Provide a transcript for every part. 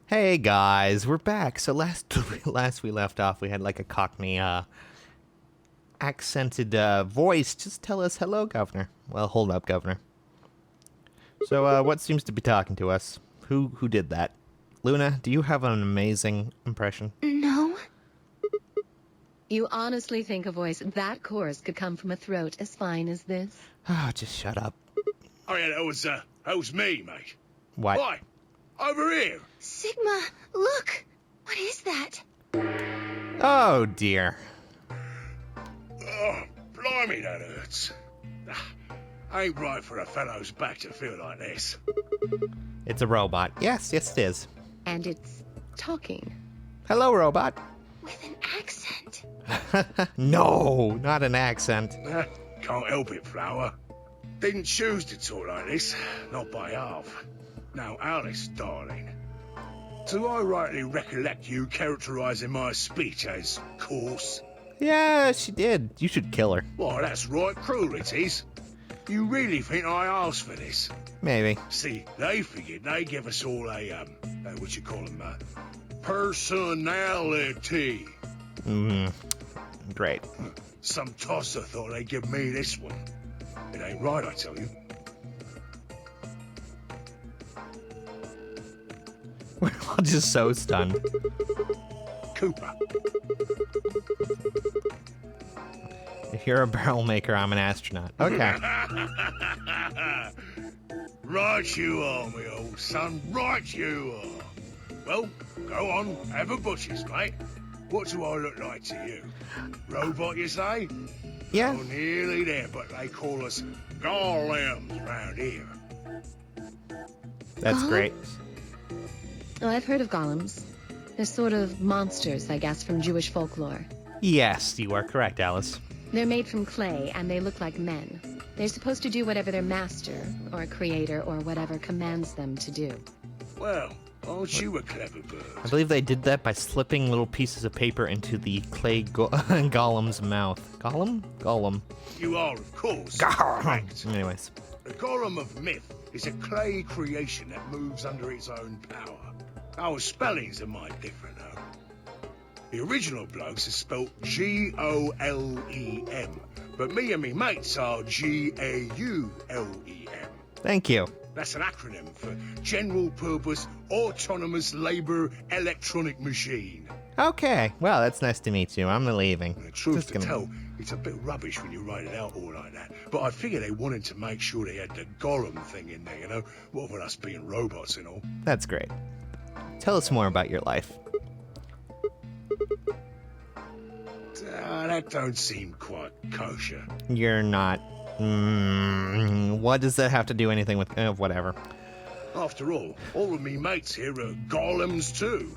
Hey guys, we're back. So last we left off, we had like a Cockney accented voice. Just tell us hello, Governor. Well, hold up, Governor. So what seems to be talking to us? Who did that? Luna, do you have an amazing impression? No. You honestly think a voice that coarse could come from a throat as fine as this? Oh, just shut up. Oh yeah, that was me, mate. What? Why? Over here. Sigma, look! What is that? Oh dear. Oh, blimey, that hurts. Ain't right for a fellow's back to feel like this. It's a robot. Yes, it is. And it's talking. Hello, robot. With an accent. No, not an accent. Can't help it, Flower. Didn't choose to talk like this, not by half. Now, Alice, darling, do I rightly recollect you characterising my speech as coarse? Yeah, she did. You should kill her. Why, that's right cruel it is. You really think I asked for this? Maybe. See, they figured they'd give us all a, what you call them, personality. Great. Some tosser thought they'd give me this one. It ain't right, I tell you. We're all just so stunned. Cooper. If you're a barrel maker, I'm an astronaut. Okay. Right you are, me old son. Right you are. Well, go on, have a butcher's, mate. What do I look like to you? Robot, you say? Yeah. Oh, nearly there, but they call us golems round here. That's great. Oh, I've heard of golems. They're sort of monsters, I guess, from Jewish folklore. Yes, you are correct, Alice. They're made from clay, and they look like men. They're supposed to do whatever their master, or creator, or whatever commands them to do. Well, aren't you a clever bird? I believe they did that by slipping little pieces of paper into the clay golem's mouth. Golem? You are, of course. Correct. Anyways. The golem of myth is a clay creation that moves under its own power. Our spellings are might different, though. The original blokes is spelt G-O-L-E-M, but me and me mates are G-A-U-L-E-M. Thank you. That's an acronym for General Purpose Autonomous Labour Electronic Machine. Okay. Well, that's nice to meet you. I'm leaving. The truth to tell, it's a bit rubbish when you write it out all like that. But I figure they wanted to make sure they had the golem thing in there, you know? What with us being robots and all. That's great. Tell us more about your life. That don't seem quite kosher. You're not... what does that have to do anything with... whatever. After all of me mates here are golems too.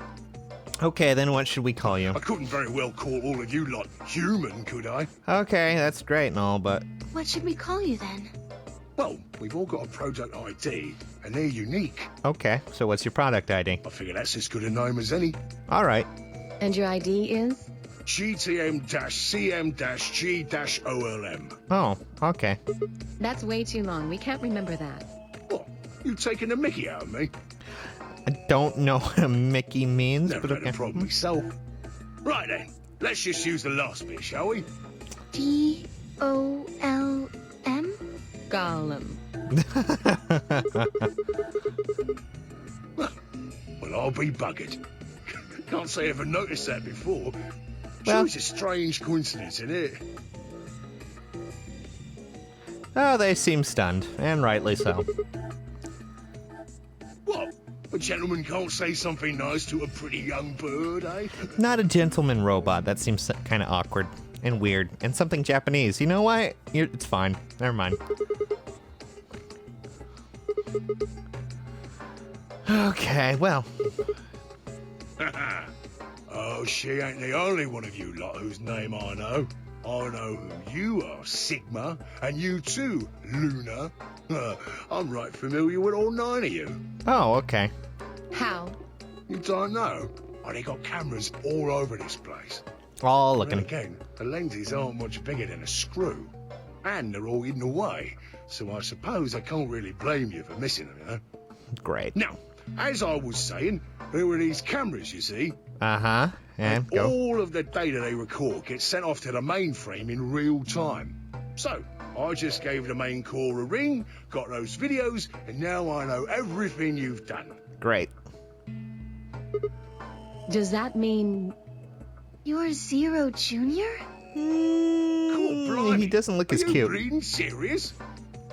Okay, then what should we call you? I couldn't very well call all of you lot human, could I? Okay, that's great and all, but... What should we call you then? Well, we've all got a product ID, and they're unique. Okay, so what's your product ID? I figure that's as good a name as any. All right. And your ID is? GTM-CM-G-OLM. Oh, okay. That's way too long. We can't remember that. What? You taking the mickey out of me? I don't know what a Mickey means, Never but had okay. a problem myself. Right then, let's just use the last bit, shall we? G-O-L-M? Golem. Well, I'll be buggered. Can't say I ever noticed that before. Well- Sure, it's a strange coincidence, isn't it? Oh, they seem stunned, and rightly so. What? A gentleman can't say something nice to a pretty young bird, eh? Not a gentleman robot. That seems kind of awkward and weird, and something Japanese. You know what? It's fine. Never mind. Okay, well. Oh, she ain't the only one of you lot whose name I know. I know who you are, Sigma, and you too, Luna. I'm right familiar with all 9 of you. Oh, okay. How? You don't know? Oh, they got cameras all over this place. All Then looking. again, the lenses aren't much bigger than a screw. And they're all hidden away, so I suppose I can't really blame you for missing them, you know? Great. Now, as I was saying, There were these cameras, you see. Uh-huh. And go. All of the data they record gets sent off to the mainframe in real time. So, I just gave the main core a ring, got those videos, and now I know everything you've done. Great. Does that mean... You're Zero Junior? Cool, blimey. He doesn't look as Are you cute. bleeding serious?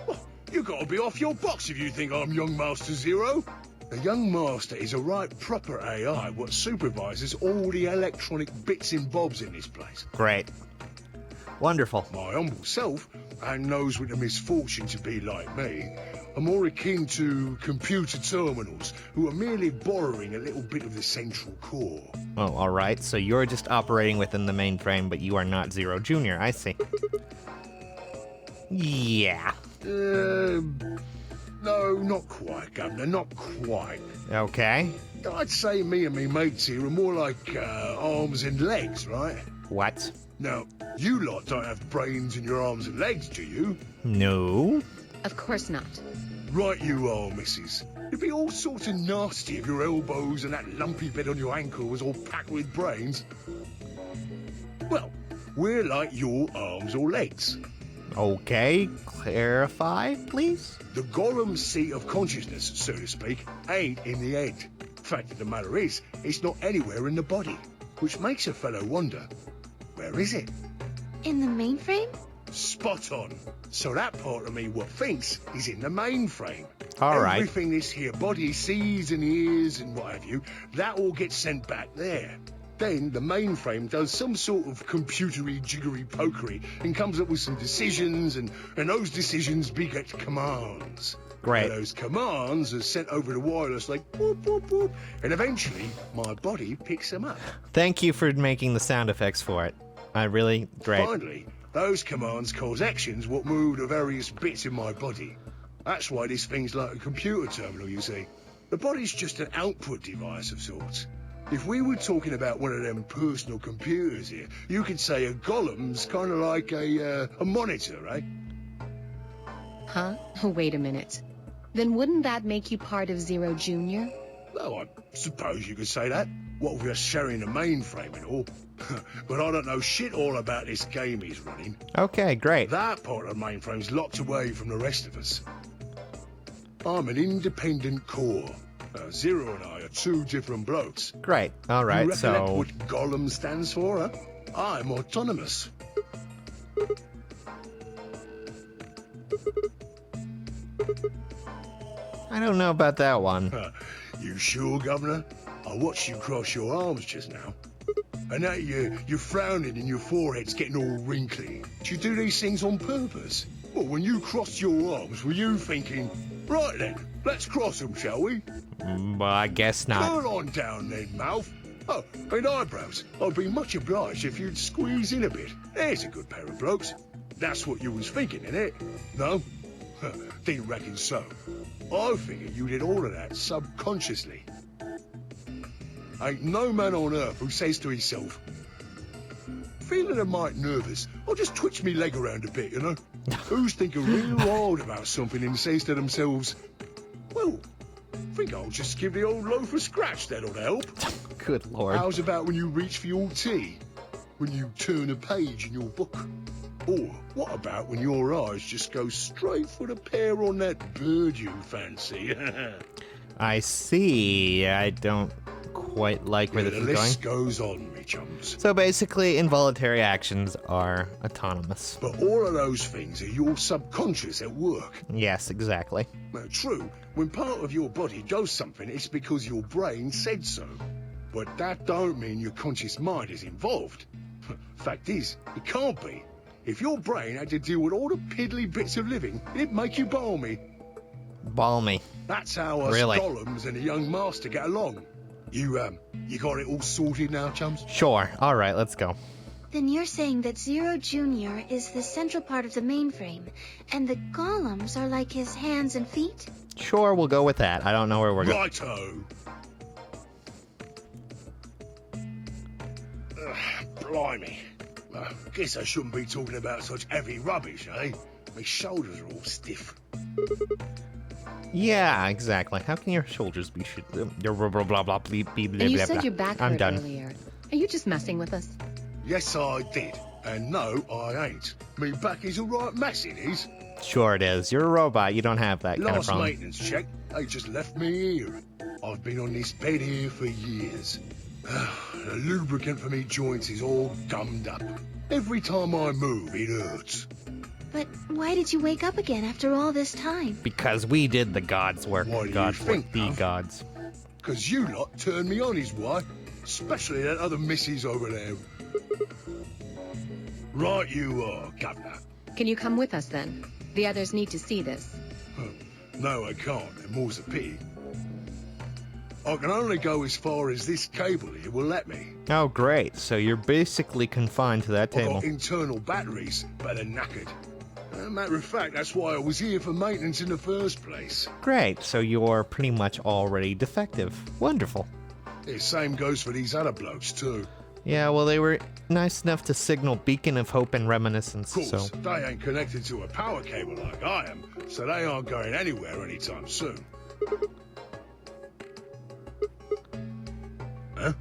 Well, you gotta be off your box if you think I'm Young Master Zero. The Young Master is a right proper AI what supervises all the electronic bits and bobs in this place. Great. Wonderful. My humble self, and those with the misfortune to be like me, are more akin to computer terminals who are merely borrowing a little bit of the central core. Oh, all right. So you're just operating within the mainframe, but you are not Zero Junior. I see. Yeah. No, not quite, Governor, not quite. Okay. I'd say me and me mates here are more like arms and legs, right? What? Now, you lot don't have brains in your arms and legs, do you? No. Of course not. Right you are, missus. It'd be all sorts of nasty if your elbows and that lumpy bit on your ankle was all packed with brains. Well, we're like your arms or legs. Okay. Clarify, please? The Golem's seat of consciousness, so to speak, ain't in the head. Fact of the matter is, it's not anywhere in the body, which makes a fellow wonder, where is it? In the mainframe? Spot on. So that part of me what thinks is in the mainframe. All right. Everything this here body sees and hears and what have you, that all gets sent back there. Then the mainframe does some sort of computery jiggery pokery and comes up with some decisions, and those decisions beget commands. Great. And those commands are sent over the wireless like whoop whoop whoop, and eventually my body picks them up. Thank you for making the sound effects for it. I really... Great. Finally, those commands cause actions what move the various bits in my body. That's why this thing's like a computer terminal, you see. The body's just an output device of sorts. If we were talking about one of them personal computers here, you could say a golem's kind of like a monitor, right? Huh? Wait a minute. Then wouldn't that make you part of Zero Junior? Oh, I suppose you could say that. What with us sharing the mainframe and all. But I don't know shit all about this game he's running. Okay, great. That part of the mainframe's locked away from the rest of us. I'm an independent core. Zero and I are two different blokes. Great. All You right, recollect so... what Golem stands for, huh? I'm autonomous. I don't know about that one. You sure, Governor? I watched you cross your arms just now. And now you're frowning and your forehead's getting all wrinkly. Do you do these things on purpose? Well, when you crossed your arms, were you thinking, right then, let's cross them, shall we? Well, I guess not. Turn on down then, mouth. Oh, and eyebrows. I'd be much obliged if you'd squeeze in a bit. There's a good pair of blokes. That's what you was thinking, innit? No? Didn't reckon so. I figured you did all of that subconsciously. Ain't no man on earth who says to himself, feeling a mite nervous, I'll just twitch me leg around a bit, you know? Who's thinking real hard about something and says to themselves, well, I think I'll just give the old loaf a scratch, that'll help. Good lord. How's about when you reach for your tea? When you turn a page in your book? Or what about when your eyes just go straight for the pair on that bird you fancy? I see. I don't quite like where The this is going. list goes on, me chums. So basically, involuntary actions are autonomous. But all of those things are your subconscious at work. Yes, exactly. Now, true, when part of your body does something, it's because your brain said so. But that don't mean your conscious mind is involved. Fact is, it can't be. If your brain had to deal with all the piddly bits of living, it'd make you balmy. Balmy. That's how us Really? golems and a young master get along. You got it all sorted now, chums? Sure. All right, let's go. Then you're saying that Zero Junior is the central part of the mainframe, and the golems are like his hands and feet? Sure, we'll go with that. I don't know where we're going. Righto. Blimey. Guess I shouldn't be talking about such heavy rubbish, eh? My shoulders are all stiff. Yeah, exactly. How can your shoulders be blah blah blah blah blah blah And you blah, said blah. your back I'm hurt done. earlier. Are you just messing with us? Yes, I did. And no, I ain't. Me back is a right mess, it is. Sure it is. You're a robot. You don't have that kind of Last problem. maintenance check, they just left me here. I've been on this bed here for years. The lubricant for me joints is all gummed up. Every time I move, it hurts. But why did you wake up again after all this time? Because we did the gods' work. What do you God's work. think, The Duff? gods. 'Cause you lot turned me on is why. Especially that other missus over there. Right you are, Governor. Can you come with us then? The others need to see this. No, I can't, and more's a pity. I can only go as far as this cable here will let me. Oh, great. So you're basically confined to that I've table. got internal batteries, but they're knackered. Matter of fact, that's why I was here for maintenance in the first place. Great. So you're pretty much already defective. Wonderful. The same goes for these other blokes, too. Yeah, well, they were nice enough to signal beacon of hope and reminiscence, Of course, so... they ain't connected to a power cable like I am, so they aren't going anywhere anytime soon. Huh?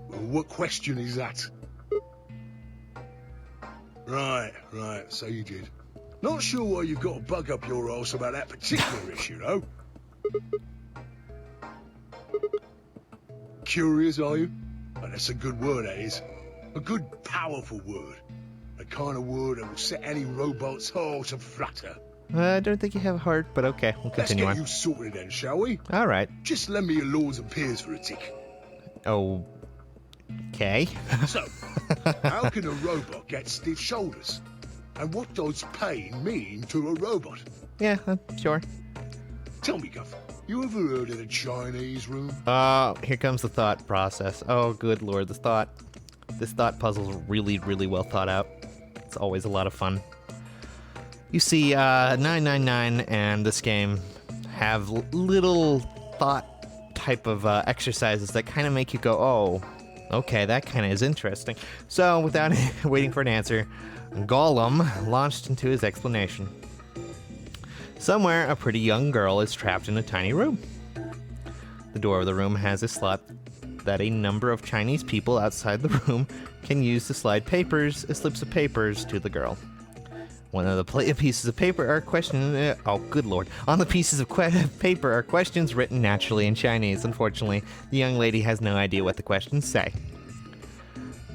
Well, what question is that? Right, so you did. Not sure why you've got a bug up your arse about that particular issue, though. Curious, are you? Oh, that's a good word, that is. A good, powerful word. The kind of word that will set any robot's heart to flutter. I don't think you have a heart, but okay, we'll Let's continue get on. you sorted then, shall we? All right. Just lend me your lords and peers for a tick. Oh... Okay. So, how can a robot get stiff shoulders? And what does pain mean to a robot? Yeah, sure. Tell me, Guff, you ever heard of the Chinese room? Here comes the thought process. Oh, good lord, this thought puzzle's really, really well thought out. It's always a lot of fun. You see, 999 and this game have little thought type of exercises that kind of make you go, oh, okay, that kind of is interesting. So, without waiting for an answer, Gollum launched into his explanation. Somewhere, a pretty young girl is trapped in a tiny room. The door of the room has a slot that a number of Chinese people outside the room can use to slide slips of papers to the girl. One of the pieces of paper are questions. Oh, good lord! On the pieces of paper are questions written naturally in Chinese. Unfortunately, the young lady has no idea what the questions say.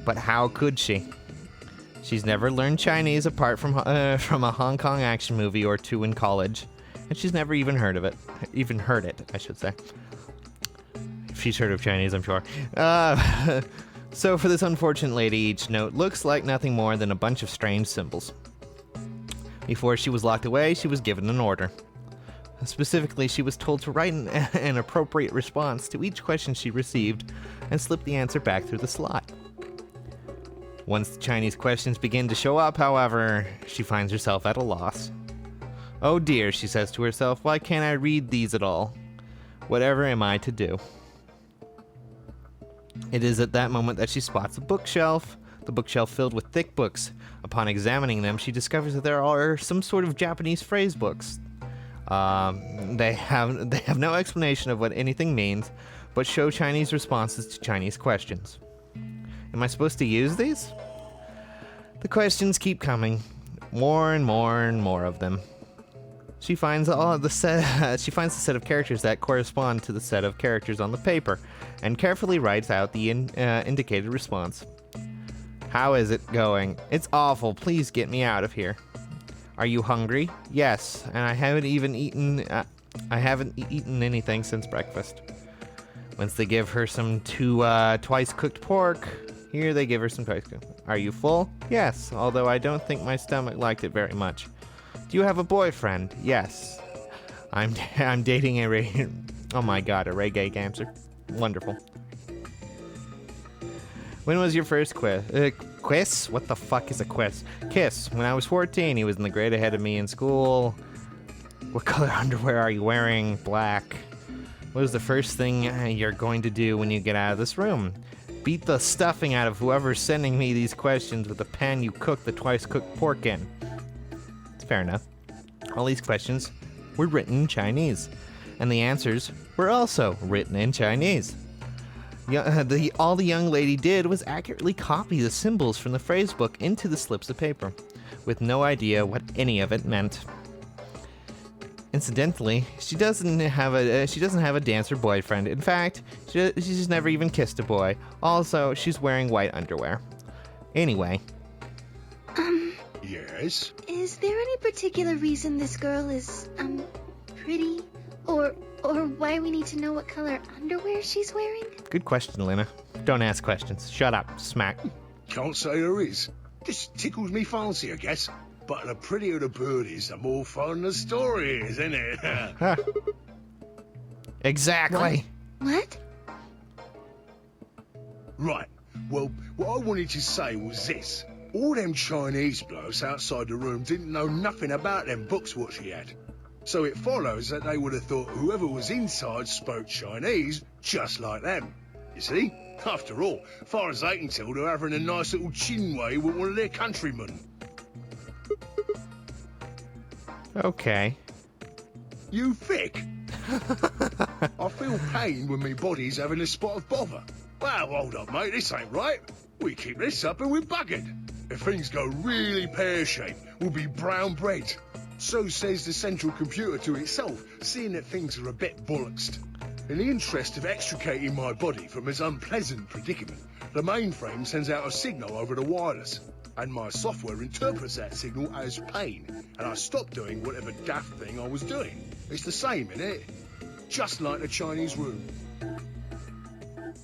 But how could she? She's never learned Chinese apart from a Hong Kong action movie or two in college, and she's never even heard of it. Even heard it, I should say. She's heard of Chinese, I'm sure. So for this unfortunate lady, each note looks like nothing more than a bunch of strange symbols. Before she was locked away, she was given an order. Specifically, she was told to write an appropriate response to each question she received and slip the answer back through the slot. Once the Chinese questions begin to show up, however, she finds herself at a loss. Oh dear, she says to herself, why can't I read these at all? Whatever am I to do? It is at that moment that she spots a bookshelf, the bookshelf filled with thick books. Upon examining them, she discovers that there are some sort of Japanese phrase books. They have no explanation of what anything means, but show Chinese responses to Chinese questions. Am I supposed to use these? The questions keep coming, more and more and more of them. She finds the set of characters that correspond to the set of characters on the paper, and carefully writes out the indicated response. How is it going? It's awful. Please get me out of here. Are you hungry? Yes, and I haven't even eaten. I haven't eaten anything since breakfast. Once they give her some twice cooked pork. Here they give her some twice cooked. Are you full? Yes, although I don't think my stomach liked it very much. Do you have a boyfriend? Yes. I'm dating a oh my god, a reggae dancer. Wonderful. When was your first quiz? What the fuck is a quiz? Kiss. When I was 14, he was in the grade ahead of me in school. What color underwear are you wearing? Black. What is the first thing you're going to do when you get out of this room? Beat the stuffing out of whoever's sending me these questions with the pan you cooked the twice-cooked pork in. It's fair enough. All these questions were written in Chinese. and the answers were also written in Chinese. All the young lady did was accurately copy the symbols from the phrase book into the slips of paper, with no idea what any of it meant. Incidentally, she doesn't have a dancer boyfriend. In fact, she's never even kissed a boy. Also, she's wearing white underwear. Anyway. Yes? Is there any particular reason this girl is, pretty? Or why we need to know what color underwear she's wearing? Good question, Lena. Don't ask questions. Shut up. Smack. Can't say there is. Just tickles me fancy, I guess. But the prettier the bird is, the more fun the story is, isn't it? Exactly. What? Right. Well, what I wanted to say was this. All them Chinese blokes outside the room didn't know nothing about them books what she had. So it follows that they would have thought whoever was inside spoke Chinese just like them. You see? After all, far as they can tell, they're having a nice little chinway with one of their countrymen. Okay. You thick? I feel pain when my body's having a spot of bother. Well, hold up, mate, this ain't right. We keep this up and we're buggered. If things go really pear-shaped, we'll be brown bread. So says the central computer to itself, seeing that things are a bit bollocksed. In the interest of extricating my body from its unpleasant predicament, the mainframe sends out a signal over the wireless, and my software interprets that signal as pain, and I stop doing whatever daft thing I was doing. It's the same, innit? Just like the Chinese room.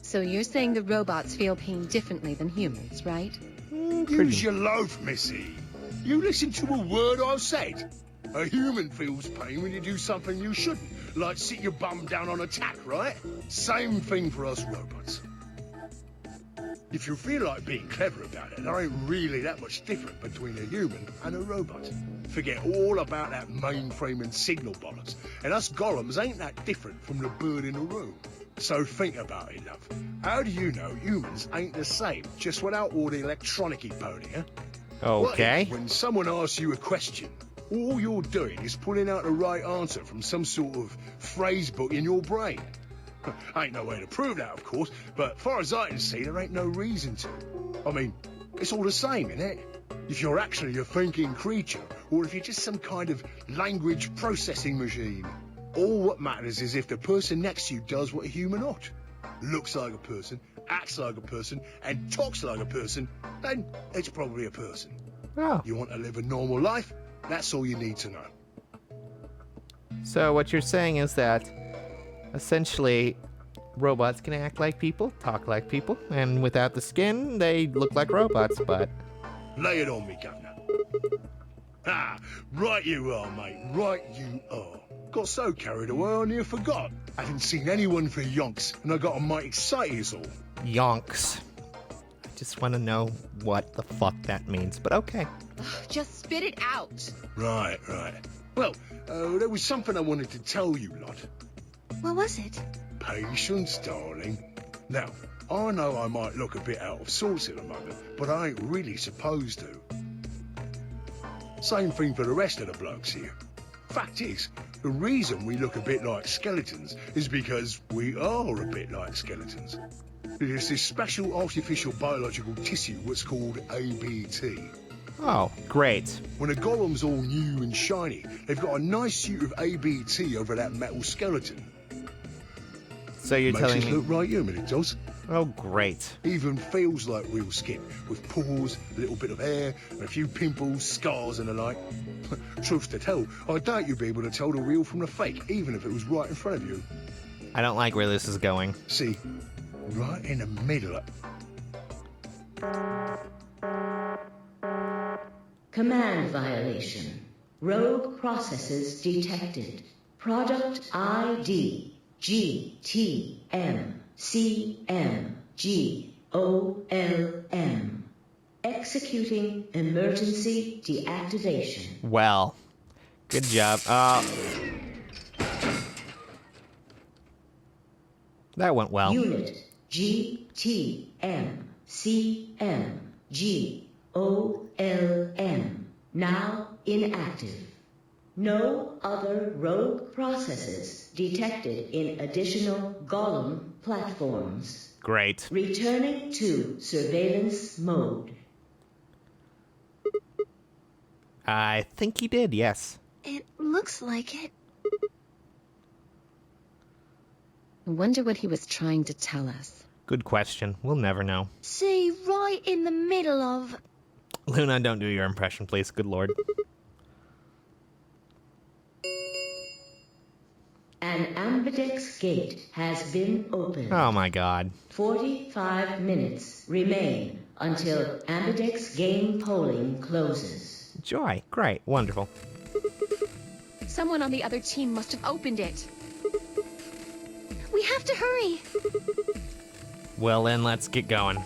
So you're saying the robots feel pain differently than humans, right? Use your loaf, missy. You listen to a word I've said. A human feels pain when you do something you shouldn't, like sit your bum down on a tack, right? Same thing for us robots. If you feel like being clever about it, there ain't really that much different between a human and a robot. Forget all about that mainframe and signal bollocks, and us golems ain't that different from the bird in the room. So think about it, love. How do you know humans ain't the same, just without all the electronic-y pony, huh? Okay. What if, when someone asks you a question, all you're doing is pulling out the right answer from some sort of phrase book in your brain? Ain't no way to prove that, of course, but far as I can see, there ain't no reason to. I mean, it's all the same, innit? If you're actually a thinking creature, or if you're just some kind of language processing machine. All what matters is if the person next to you does what a human ought. Looks like a person, acts like a person, and talks like a person, then it's probably a person. Oh. You want to live a normal life? That's all you need to know. So what you're saying is that essentially robots can act like people, talk like people, and without the skin, they look like robots, but... Lay it on me, governor. Ah, right you are, mate, right you are. Got so carried away I near forgot. I hadn't seen anyone for yonks, and I got a mite excited is all. Yonks. I just want to know what the fuck that means, but okay. Just spit it out. Right. Well, there was something I wanted to tell you, lot. What was it? Patience, darling. Now, I know I might look a bit out of sorts at the moment, but I ain't really supposed to. Same thing for the rest of the blokes here. Fact is, the reason we look a bit like skeletons is because we are a bit like skeletons. There's this special artificial biological tissue what's called ABT. Oh, great. When a golem's all new and shiny, they've got a nice suit of ABT over that metal skeleton. So you're Makes telling it me... look right human, it does. Oh, great. Even feels like real skin, with pores, a little bit of hair, and a few pimples, scars and the like. Truth to tell, I doubt you'd be able to tell the real from the fake, even if it was right in front of you. I don't like where this is going. See, right in the middle. Command violation. Rogue processes detected. Product ID GTMCMGOLM. Executing emergency deactivation. Well, good job. That went well. Unit GTMCMGOLM. Now inactive. No other rogue processes detected in additional Golem platforms. Great. Returning to surveillance mode. I think he did, yes. It looks like it. I wonder what he was trying to tell us. Good question. We'll never know. See, right in the middle of... Luna, don't do your impression, please. Good lord. An ambidex gate has been opened. Oh my god. 45 minutes remain until ambidex game polling closes. Joy. Great. Wonderful. Someone on the other team must have opened it. We have to hurry. Well then, let's get going.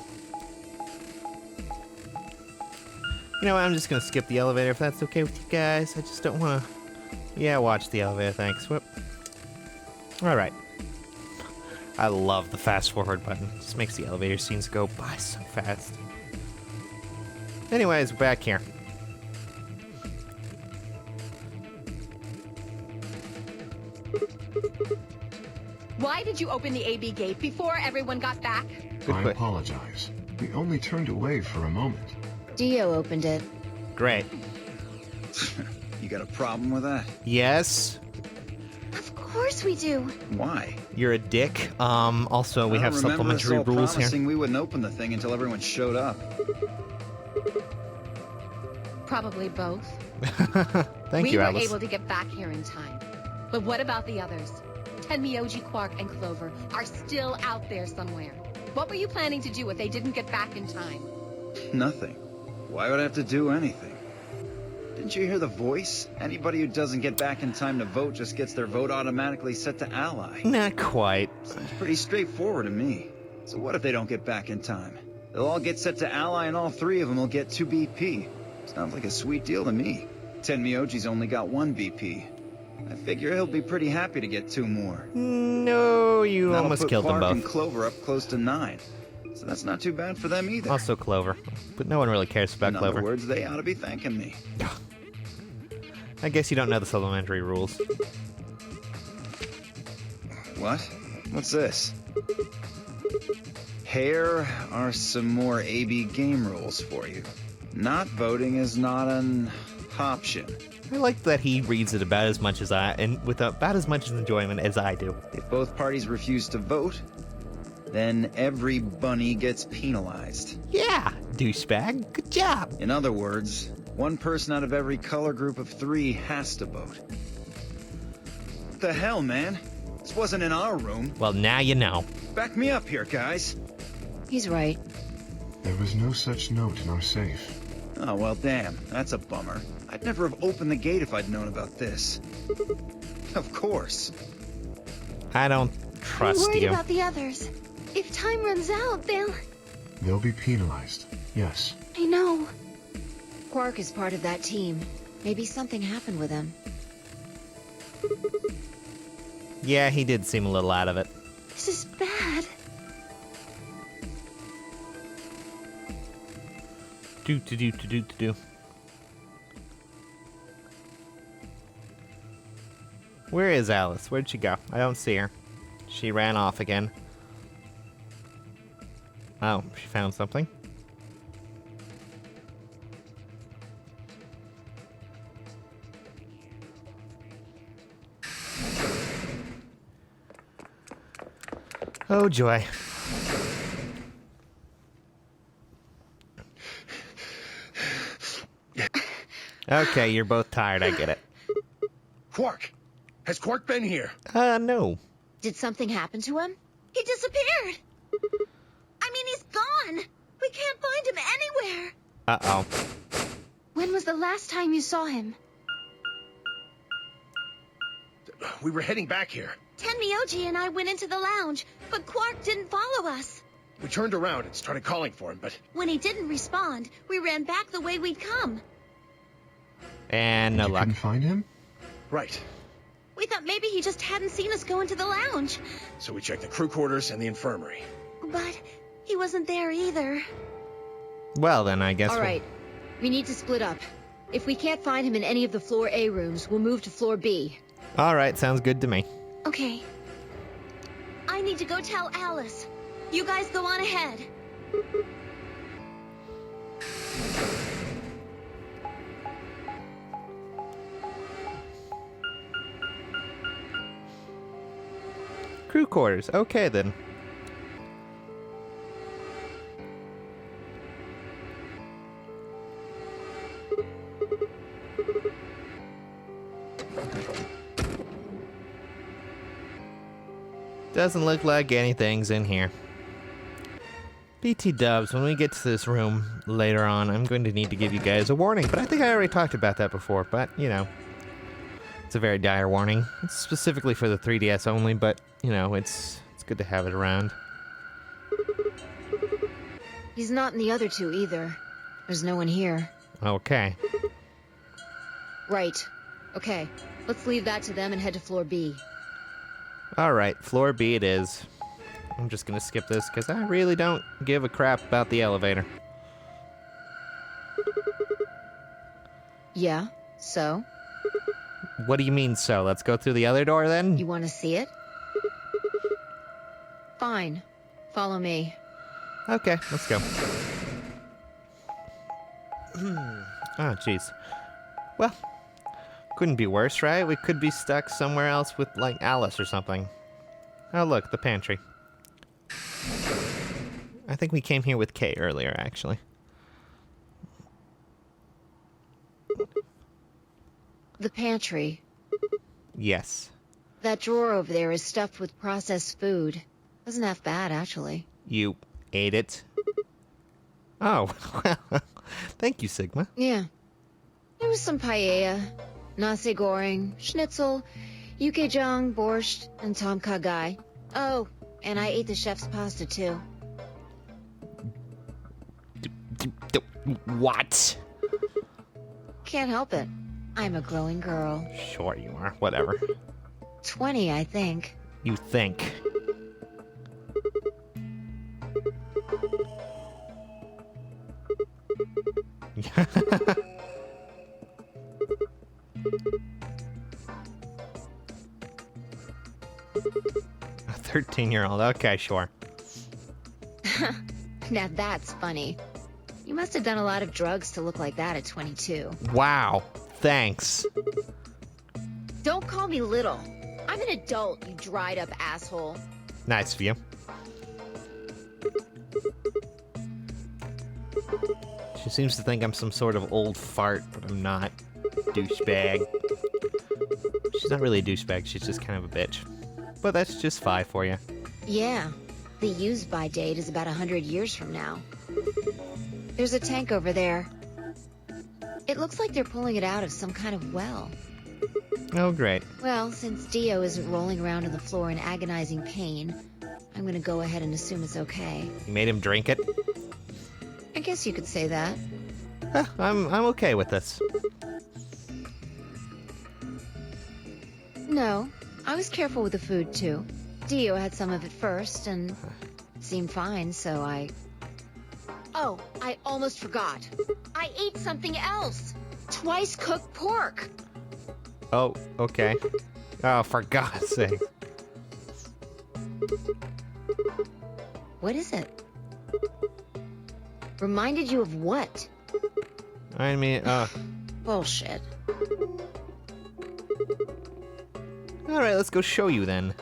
You know what, I'm just gonna skip the elevator if that's okay with you guys. I just don't wanna... Yeah, watch the elevator, thanks. Whoop. Alright. I love the fast forward button. It just makes the elevator scenes go by so fast. Anyways, we're back here. Why did you open the AB gate before everyone got back? I apologize. We only turned away for a moment. Dio opened it. Great. You got a problem with that? Yes, Of course we do. Why? you're a dick. Also, we have supplementary rules here. Promising we wouldn't open the thing until everyone showed up. Probably both. Thank we you, were Alice. able to get back here in time. But what about the others? Tenmyoji, Quark, and Clover are still out there somewhere. What were you planning to do if they didn't get back in time? Nothing. Why would I have to do anything? Didn't you hear the voice? Anybody who doesn't get back in time to vote just gets their vote automatically set to ally. Not quite. Seems pretty straightforward to me. So what if they don't get back in time? They'll all get set to ally and all three of them will get 2 BP. Sounds like a sweet deal to me. Tenmyoji's only got 1 BP. I figure he'll be pretty happy to get 2 more. No, you That'll almost put killed them Clark and both. Clover up close to 9. So that's not too bad for them either. Also Clover. But no one really cares about In Clover. other words, they ought to be thanking me. I guess you don't know the supplementary rules. What? What's this? Here are some more AB game rules for you. Not voting is not an option. I like that he reads it about as much as and with about as much enjoyment as I do. If both parties refuse to vote, then every bunny gets penalized. Yeah, douchebag. Good job. In other words, one person out of every color group of 3 has to vote. What the hell, man? This wasn't in our room. Well, now you know. Back me up here, guys. He's right. There was no such note in our safe. Oh, well, damn. That's a bummer. I'd never have opened the gate if I'd known about this. Of course. I don't I'm trust worried you. about the others. If time runs out, They'll be penalized. Yes. I know. Quark is part of that team. Maybe something happened with him. Yeah, he did seem a little out of it. This is bad. Do. Where is Alice? Where'd she go? I don't see her. She ran off again. Oh, she found something. Oh, joy. Okay, you're both tired, I get it. Quark! Has Quark been here? No. Did something happen to him? He disappeared. I mean, he's gone. We can't find him anywhere. Uh-oh. When was the last time you saw him? We were heading back here. Tenmyoji and I went into the lounge, but Quark didn't follow us. We turned around and started calling for him, but When he didn't respond, we ran back the way we'd come. And no You luck. couldn't find him? right. We thought maybe he just hadn't seen us go into the lounge. So we checked the crew quarters and the infirmary. But he wasn't there either. Well, then, I guess All we'll- right. We need to split up. If we can't find him in any of the floor A rooms, we'll move to floor B. All right, sounds good to me. Okay. I need to go tell Alice. You guys go on ahead. Crew quarters. Okay, then. Doesn't look like anything's in here. BT dubs, when we get to this room later on, I'm going to need to give you guys a warning, but I think I already talked about that before, but, you know. It's a very dire warning. It's specifically for the 3DS only, but, you know, it's good to have it around. He's not in the other two either. There's no one here. Okay. Right. Okay. Let's leave that to them and head to floor B. Alright, floor B it is. I'm just gonna skip this because I really don't give a crap about the elevator. Yeah, so? What do you mean so? Let's go through the other door then? You want to see it? Fine. Follow me. Okay, let's go. Oh, jeez. Well, couldn't be worse, right? We could be stuck somewhere else with, like, Alice or something. Oh, look, the pantry. I think we came here with Kay earlier, actually. The pantry. Yes. That drawer over there is stuffed with processed food. Wasn't half bad, actually. You ate it? Oh, well, thank you, Sigma. Yeah. There was some paella, nasi goreng, schnitzel, yukejang, borscht, and tom kha gai. Oh, and I ate the chef's pasta, too. What? Can't help it. I'm a growing girl. Sure you are. Whatever. 20, I think. You think. A 13-year-old. Okay, sure. Now that's funny. You must have done a lot of drugs to look like that at 22. Wow. Thanks. Don't call me little. I'm an adult, you dried up asshole. Nice of you. She seems to think I'm some sort of old fart, but I'm not. Douchebag. She's not really a douchebag, she's just kind of a bitch. But that's just 5 for you. Yeah. The use-by date is about 100 years from now. There's a tank over there. It looks like they're pulling it out of some kind of well. Oh, great. Well, since Dio isn't rolling around on the floor in agonizing pain, I'm gonna go ahead and assume it's okay. You made him drink it? I guess you could say that. I'm okay with this. No, I was careful with the food, too. Dio had some of it first, and it seemed fine, so I... Oh, I almost forgot. I ate something else. Twice cooked pork. Oh, okay. Oh, for God's sake. What is it? Reminded you of what? I mean, Bullshit. Alright, let's go show you then.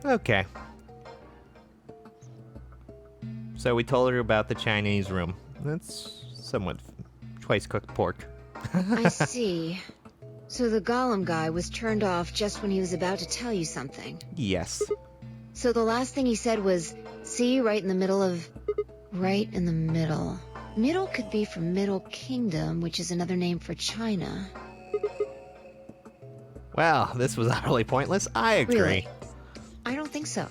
Okay. So we told her about the Chinese room. That's somewhat twice cooked pork. I see. So the golem guy was turned off just when he was about to tell you something. Yes. So the last thing he said was, see, right in the middle of... Right in the middle. Middle could be from Middle Kingdom, which is another name for China. Well, this was utterly pointless. I agree. Really? I don't think so.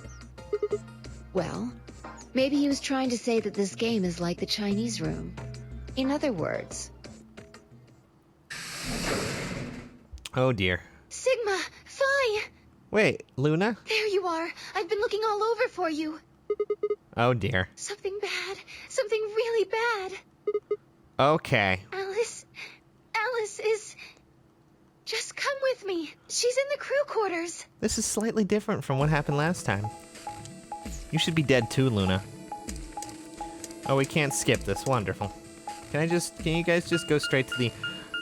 Well, maybe he was trying to say that this game is like the Chinese room. In other words... Oh dear. Sigma, Phi! Wait, Luna? There you are. I've been looking all over for you. Oh dear. Something bad. Something really bad. Okay. Alice is... Just come with me. She's in the crew quarters. This is slightly different from what happened last time. You should be dead too, Luna. Oh, we can't skip this. Wonderful. Can you guys just go straight to the...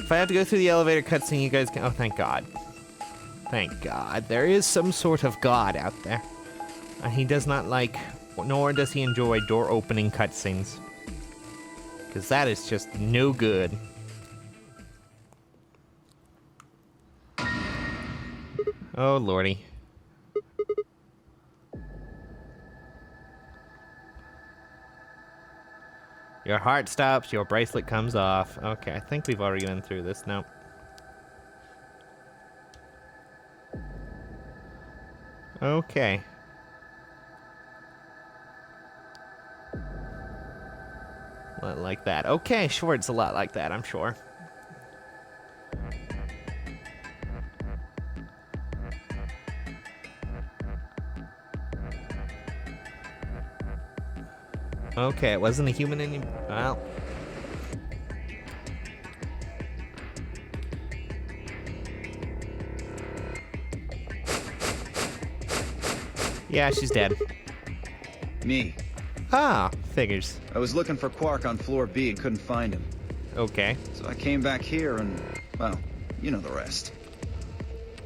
If I have to go through the elevator cutscene, you guys can... Oh, thank God. Thank God. There is some sort of God out there. He does not like, nor does he enjoy door-opening cutscenes. Because that is just no good. Oh, lordy. Your heart stops, your bracelet comes off. Okay, I think we've already been through this. Nope. Okay. A lot like that. Okay, sure, it's a lot like that, I'm sure. Okay, it wasn't a human any... Well... Yeah, she's dead. Me. Ah, figures. I was looking for Quark on floor B and couldn't find him. Okay. So I came back here and, well, you know the rest.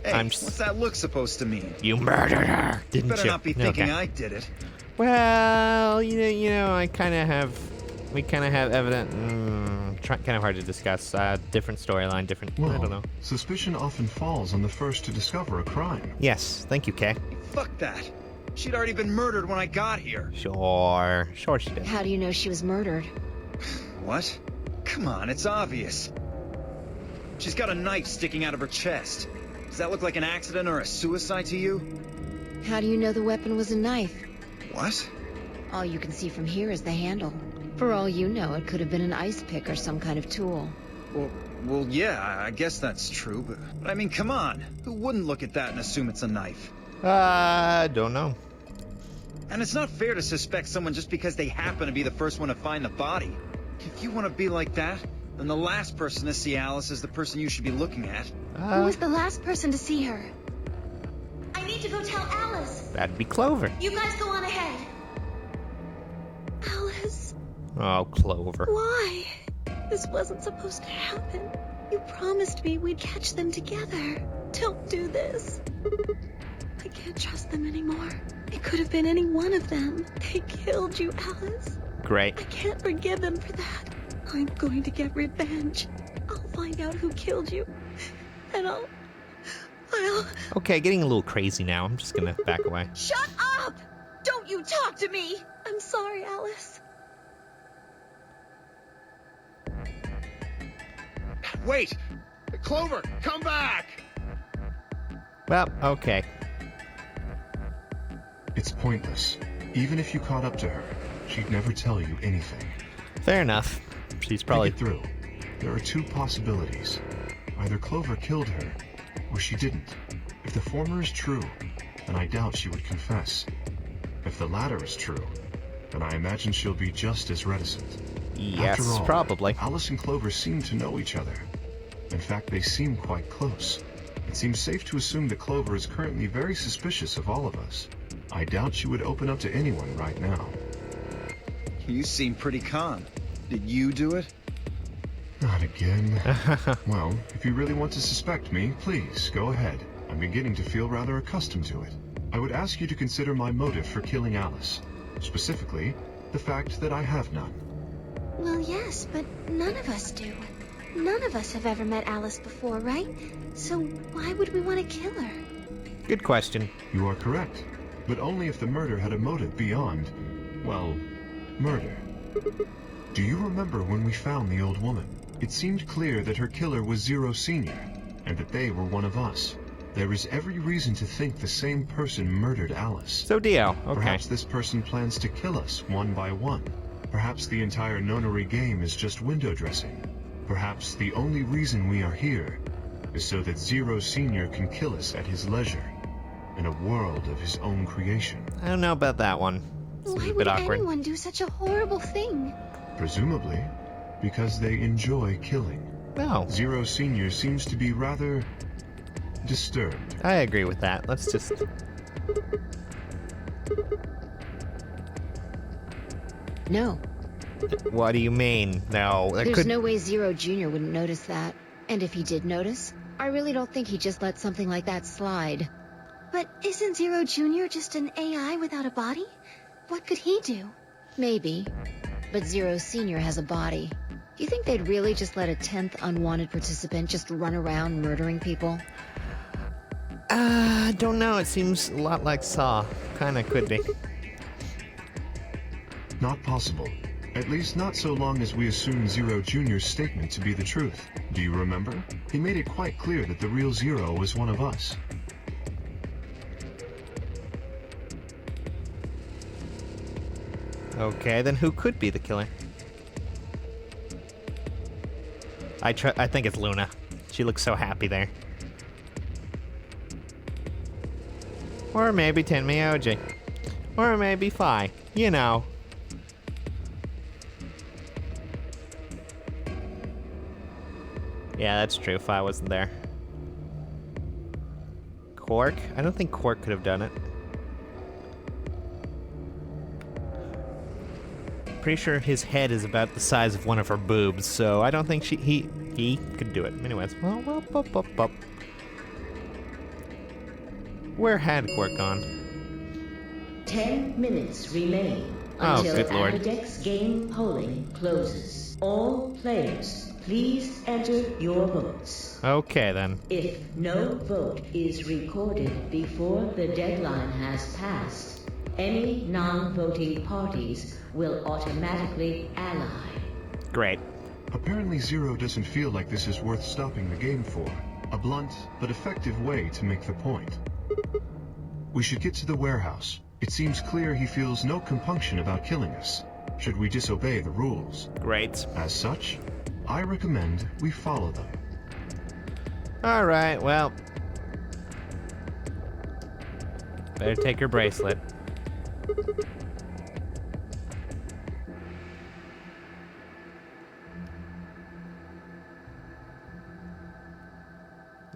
Hey, what's that look supposed to mean? You murdered her, didn't you? Better not be thinking Okay. I did it. Well, you know, we kind of have evident, kind of hard to discuss, different storyline, different, Well, I don't know. suspicion often falls on the first to discover a crime. Yes, thank you, Kay. Fuck that. She'd already been murdered when I got here. Sure she did. How do you know she was murdered? What? Come on, it's obvious. She's got a knife sticking out of her chest. Does that look like an accident or a suicide to you? How do you know the weapon was a knife? What? All you can see from here is the handle. For all you know, it could have been an ice pick or some kind of tool. Well, yeah, I guess that's true, but I mean, come on. Who wouldn't look at that and assume it's a knife? Don't know. And it's not fair to suspect someone just because they happen to be the first one to find the body. If you want to be like that, then the last person to see Alice is the person you should be looking at. Who was the last person to see her? I need to go tell Alice. That'd be Clover. You guys go on ahead. Alice. Oh, Clover. Why? This wasn't supposed to happen. You promised me we'd catch them together. Don't do this. I can't trust them anymore. It could have been any one of them. They killed you, Alice. Great. I can't forgive them for that. I'm going to get revenge. I'll find out who killed you. And I'll... Okay, getting a little crazy now. I'm just gonna back away. Shut up! Don't you talk to me! I'm sorry, Alice. Wait! Clover, come back! Well, okay. It's pointless. Even if you caught up to her, she'd never tell you anything. Fair enough. She's probably... Think it through. There are two possibilities. Either Clover killed her, or she didn't. If the former is true, then I doubt she would confess. If the latter is true, then I imagine she'll be just as reticent. Yes, After all, probably. Alice and Clover seem to know each other. In fact, they seem quite close. It seems safe to assume that Clover is currently very suspicious of all of us. I doubt she would open up to anyone right now. You seem pretty calm. Did you do it? Not again. Well, if you really want to suspect me, please, go ahead. I'm beginning to feel rather accustomed to it. I would ask you to consider my motive for killing Alice. Specifically, the fact that I have none. Well, yes, but none of us do. None of us have ever met Alice before, right? So why would we want to kill her? Good question. You are correct. But only if the murder had a motive beyond, well, murder. Do you remember when we found the old woman? It seemed clear that her killer was Zero Senior, and that they were one of us. There is every reason to think the same person murdered Alice. So Dio, okay. Perhaps this person plans to kill us one by one. Perhaps the entire nonary game is just window dressing. Perhaps the only reason we are here is so that Zero Senior can kill us at his leisure, in a world of his own creation. I don't know about that one. Why a bit would awkward. anyone do such a horrible thing? Presumably, because they enjoy killing. No, Zero Senior seems to be rather disturbed. I agree with that. Let's just... No, What do you mean? No, that there's could... no way Zero Jr. wouldn't notice that. And if he did notice, I really don't think he'd just let something like that slide. But isn't Zero Jr. just an AI without a body? What could he do? Maybe. But Zero Senior has a body. Do you think they'd really just let a 10th unwanted participant just run around murdering people? I don't know. It seems a lot like Saw. Kinda could be. Not possible. At least not so long as we assume Zero Jr.'s statement to be the truth. Do you remember? He made it quite clear that the real Zero was one of us. Okay, then who could be the killer? I think it's Luna. She looks so happy there. Or maybe Tenmyoji. Or maybe Fi. You know. Yeah, that's true. Fi wasn't there. Quark? I don't think Quark could have done it. Pretty sure his head is about the size of one of her boobs, so I don't think he could do it. Anyways, well, up. Where had Quark gone? 10 minutes remain Oh, until good lord. Ambidex game polling closes. All players, please enter your votes. Okay, then. If no vote is recorded before the deadline has passed, any non-voting parties will automatically ally. Great. Apparently Zero doesn't feel like this is worth stopping the game for. A blunt but effective way to make the point. We should get to the warehouse. It seems clear he feels no compunction about killing us, should we disobey the rules. Great. As such, I recommend we follow them. Alright, well. Better take your bracelet.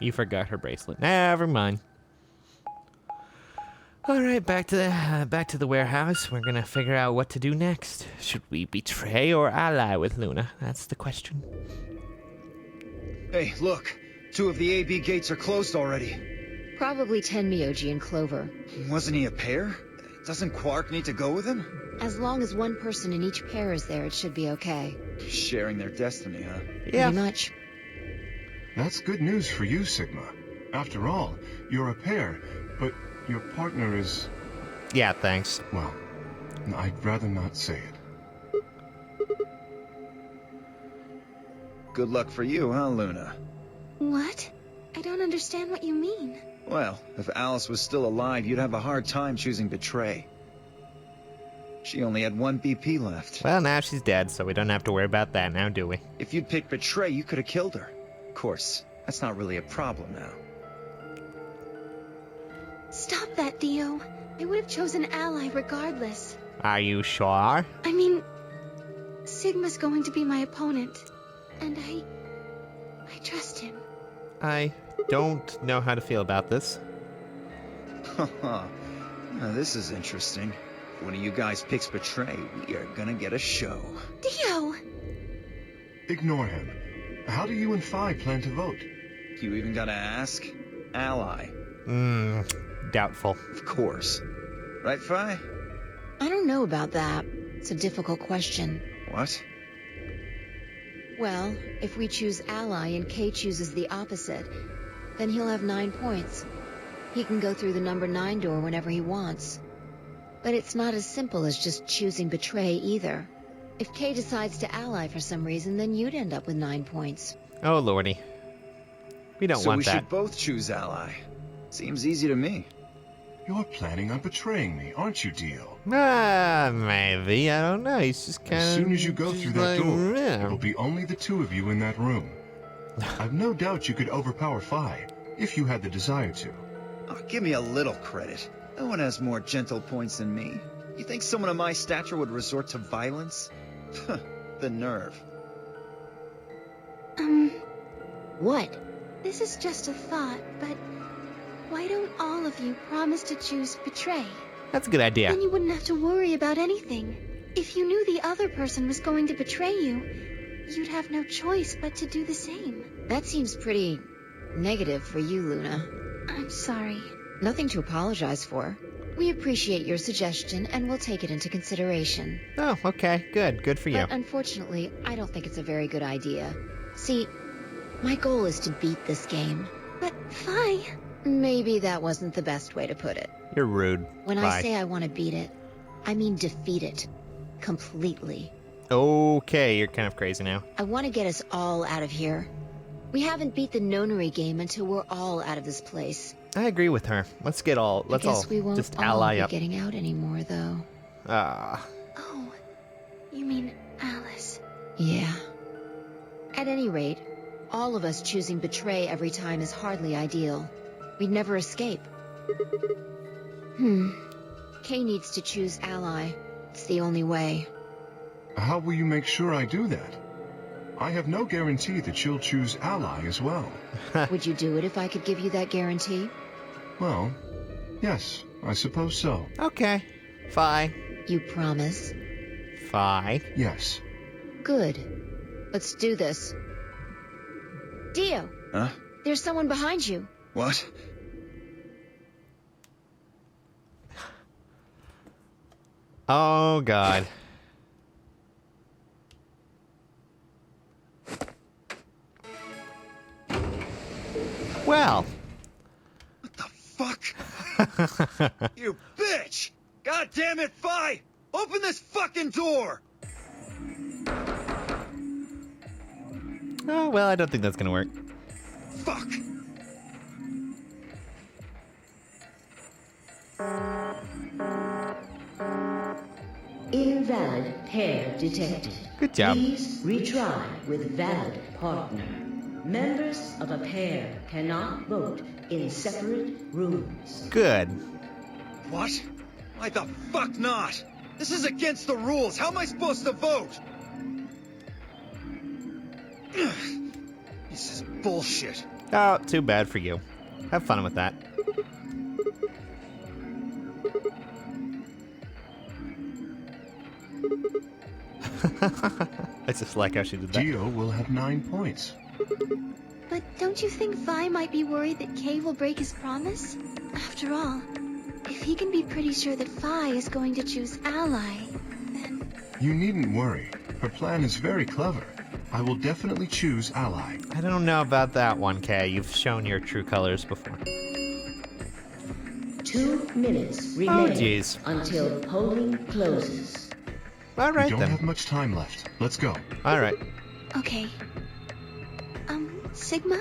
You forgot her bracelet. Never mind. All right, back to the warehouse. We're gonna figure out what to do next. Should we betray or ally with Luna? That's the question. Hey, look. 2 of the AB gates are closed already. Probably Tenmyoji and Clover. Wasn't he a pair? Doesn't Quark need to go with him? As long as one person in each pair is there, it should be okay. Sharing their destiny, huh? Yeah. Pretty much. That's good news for you, Sigma. After all, you're a pair, but your partner is... Yeah, thanks. well, I'd rather not say it. Good luck for you, huh, Luna? What? I don't understand what you mean. Well, if Alice was still alive, you'd have a hard time choosing Betray. She only had 1 BP left. Well, now she's dead, so we don't have to worry about that now, do we? If you'd picked Betray, you could have killed her. Of course, that's not really a problem now. Stop that, Dio. I would have chosen Ally regardless. Are you sure? I mean, Sigma's going to be my opponent. And I trust him. I don't know how to feel about this. Haha. Now this is interesting. If one of you guys picks Betray, we are gonna get a show. Dio! Ignore him. How do you and Phi plan to vote? You even gotta ask? Ally. Doubtful. Of course. Right, Phi? I don't know about that. It's a difficult question. What? Well, if we choose ally and Kay chooses the opposite, then he'll have 9 points. He can go through the number 9 door whenever he wants. But it's not as simple as just choosing Betray either. If Kay decides to ally for some reason, then you'd end up with 9 points. Oh, lordy. We don't So want we that. should both choose Ally. Seems easy to me. You're planning on betraying me, aren't you, Dio? Maybe. I don't know. He's just kind of... As soon as you go through that door, yeah. it'll be only the 2 of you in that room. I've no doubt you could overpower Phi, if you had the desire to. Oh, give me a little credit. No one has more gentle points than me. You think someone of my stature would resort to violence? The nerve. What? This is just a thought, but why don't all of you promise to choose betray? That's a good idea. Then you wouldn't have to worry about anything. If you knew the other person was going to betray you, you'd have no choice but to do the same. That seems pretty negative for you, Luna. I'm sorry. Nothing to apologize for. We appreciate your suggestion and we'll take it into consideration. Oh, okay. Good. Good for you. But unfortunately, I don't think it's a very good idea. See, my goal is to beat this game. But Vi... Maybe that wasn't the best way to put it. You're rude. When Bye. I say I want to beat it, I mean defeat it. Completely. Okay, you're kind of crazy now. I want to get us all out of here. We haven't beat the nonary game until we're all out of this place. I agree with her. Let's all I guess we won't just all ally be up. getting out anymore, though. Ah. Oh, you mean Alice. Yeah. At any rate, all of us choosing betray every time is hardly ideal. We'd never escape. Kay needs to choose ally. It's the only way. How will you make sure I do that? I have no guarantee that she'll choose ally as well. Would you do it if I could give you that guarantee? Well, yes, I suppose so. Okay. Fi. You promise? Fi. Yes. Good. Let's do this. Dio! Huh? There's someone behind you. What? Oh, God. Well. What the fuck? You bitch! God damn it, Fi! Open this fucking door! Oh, well, I don't think that's gonna work. Fuck! Invalid pair detected. Good job. Please retry with valid partner. Members of a pair cannot vote in separate rooms. Good. What? Why the fuck not? This is against the rules. How am I supposed to vote? This is bullshit. Oh, too bad for you. Have fun with that. I just like how she did that. Dio will have 9 points. But don't you think Vi might be worried that Kay will break his promise? After all, if he can be pretty sure that Vi is going to choose ally, then... You needn't worry. Her plan is very clever. I will definitely choose ally. I don't know about that one, Kay. You've shown your true colors before. 2 minutes remain jeez. until polling closes. All We right, don't then. have much time left. Let's go. All right. Okay. Sigma?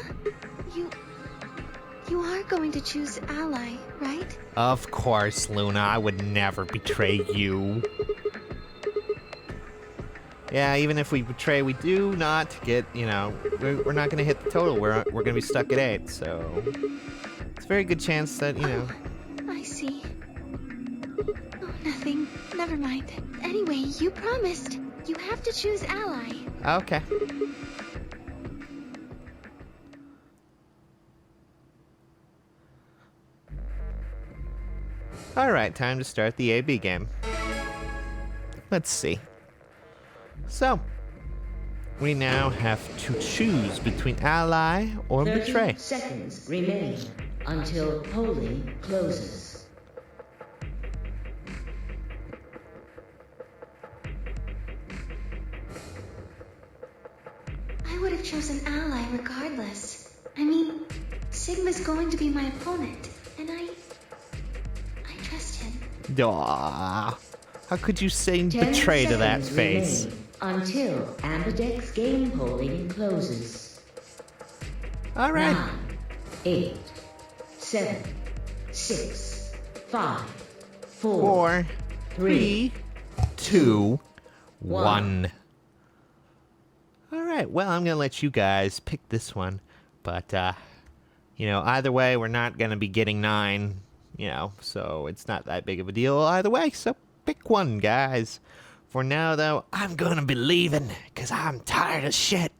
You are going to choose ally, right? Of course, Luna. I would never betray you. Yeah, even if we betray, we do not get, you know, we're not going to hit the total. We're going to be stuck at 8, so it's a very good chance that, you know. I see. Oh, nothing. Never mind. Anyway, you promised. You have to choose ally. Okay. Alright, time to start the AB game. Let's see. So, we now have to choose between ally or 30 betray. seconds remain until polling closes. I would have chosen ally regardless. I mean, Sigma's going to be my opponent, and I trust him. Aw, how could you say 10 betray to that seconds face? remain until Ambidex's game polling closes. Alright. 9, 8, 7, 6, 5, 4, 4, 3, 2, 1. 1. Alright, well, I'm going to let you guys pick this one. But, you know, either way, we're not going to be getting 9, you know, so it's not that big of a deal either way. So, Pick one, guys. For now, though, I'm gonna be leaving, because I'm tired of shit.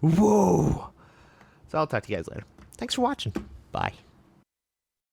Whoa. So I'll talk to you guys later. Thanks for watching. Bye.